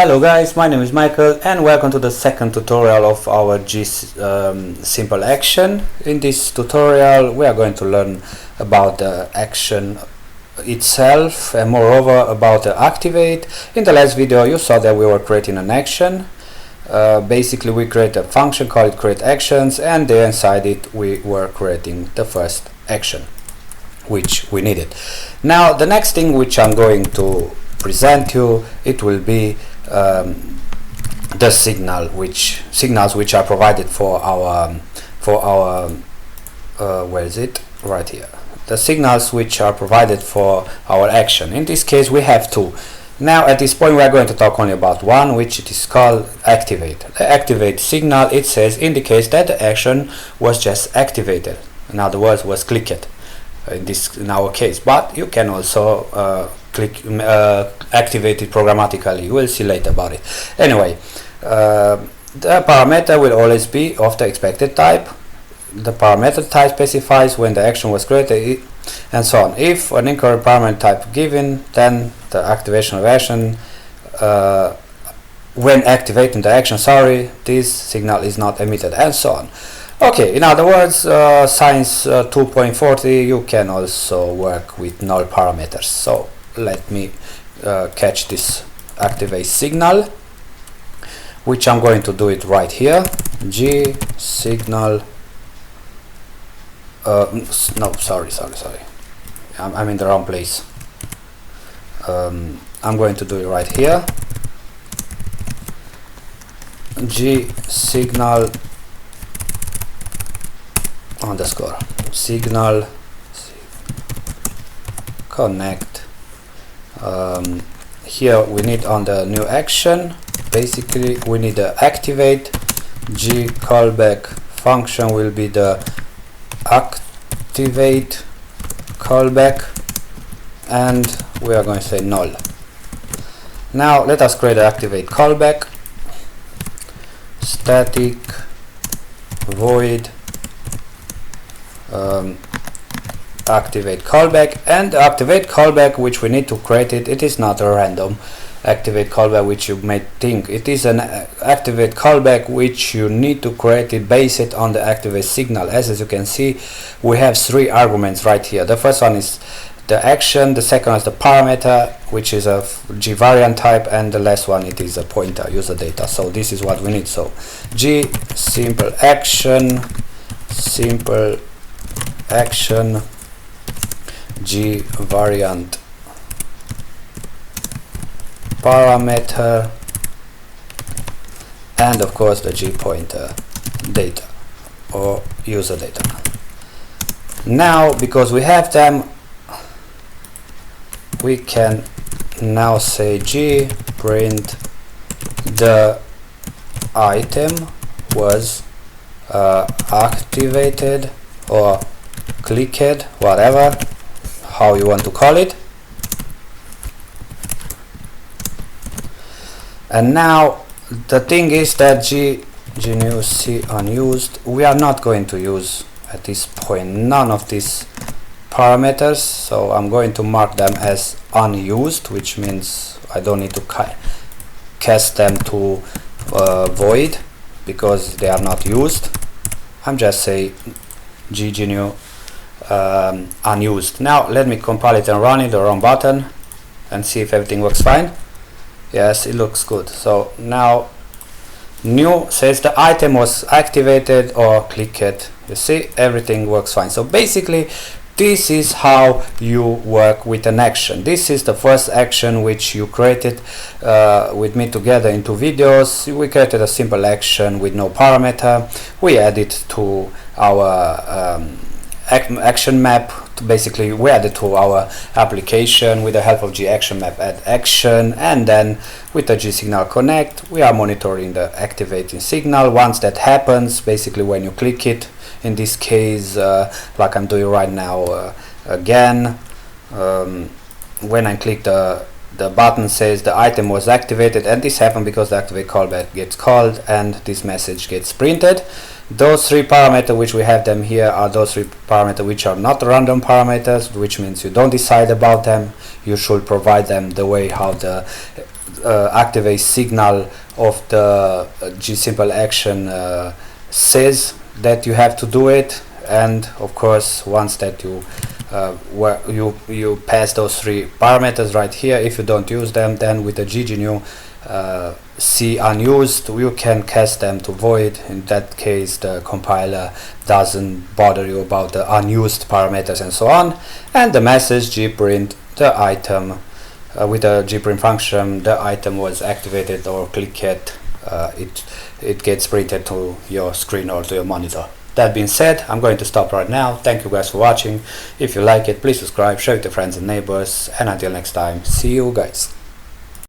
Hello guys, my name is Michael and welcome to the second tutorial of our GSimpleAction. In this tutorial we are going to learn about the action itself and moreover about the activate. In the last video you saw that we were creating an action. Basically we create a function called create actions, and there inside it we were creating the first action which we needed. Now the next thing which I'm going to present you, it will be the signals which are provided for our where is it, right here, the signals which are provided for our action. In this case we have two. Now at this point we are going to talk only about one, which it is called activate. The activate signal, it says, indicates that the action was just activated, in other words was clicked in our case, but you can also activate it programmatically. You will see later about it. Anyway, the parameter will always be of the expected type. The parameter type specifies when the action was created and so on. If an incorrect parameter type given, then the activation of action, when activating the action, this signal is not emitted, and so on. Okay, in other words, Science 2.40, you can also work with null parameters. So let me catch this activate signal, which I'm going to do it right here. G signal. No, sorry. I'm in the wrong place. I'm going to do it right here. G signal underscore signal connect. Here we need on the new action, basically we need the activate. G callback function will be the activate callback, and we are going to say null. Now let us create the activate callback. Static void activate callback, and the activate callback which we need to create it is not a random activate callback which you may think. It is an activate callback which you need to create it based on the activate signal. As you can see, we have three arguments right here. The first one is the action, the second is the parameter, which is a G variant type, and the last one it is a pointer, user data. So this is what we need. So G simple action G variant parameter, and of course the G pointer data or user data. Now because we have them, we can now say G print the item was activated or clicked, whatever how you want to call it. And now the thing is that G new C unused, we are not going to use at this point none of these parameters, so I'm going to mark them as unused, which means I don't need to cast them to void because they are not used. I'm just say new unused. Now let me compile it and run it, the wrong button, and see if everything works fine. Yes, it looks good. So now new says the item was activated or clicked. You see, everything works fine. So basically this is how you work with an action. This is the first action which you created with me together in two videos. We created a simple action with no parameter. We added to our action map. Basically we added to our application with the help of G action map add action, and then with the G signal connect we are monitoring the activating signal. Once that happens, basically when you click it, in this case like I'm doing right now, again when I click the button says the item was activated, and this happened because the activate callback gets called and this message gets printed. Those three parameters which we have them here are those three parameters which are not random parameters, which means you don't decide about them. You should provide them the way how the activate signal of the GSimpleAction says that you have to do it, and of course once that you you pass those 3 parameters right here, if you don't use them, then with the ggnew C unused you can cast them to void. In that case the compiler doesn't bother you about the unused parameters and so on, and the message gprint the item with the gprint function the item was activated or clicked, it gets printed to your screen or to your monitor. That being said, I'm going to stop right now. Thank you guys for watching. If you like it, please subscribe, share with your friends and neighbors, and until next time, see you guys.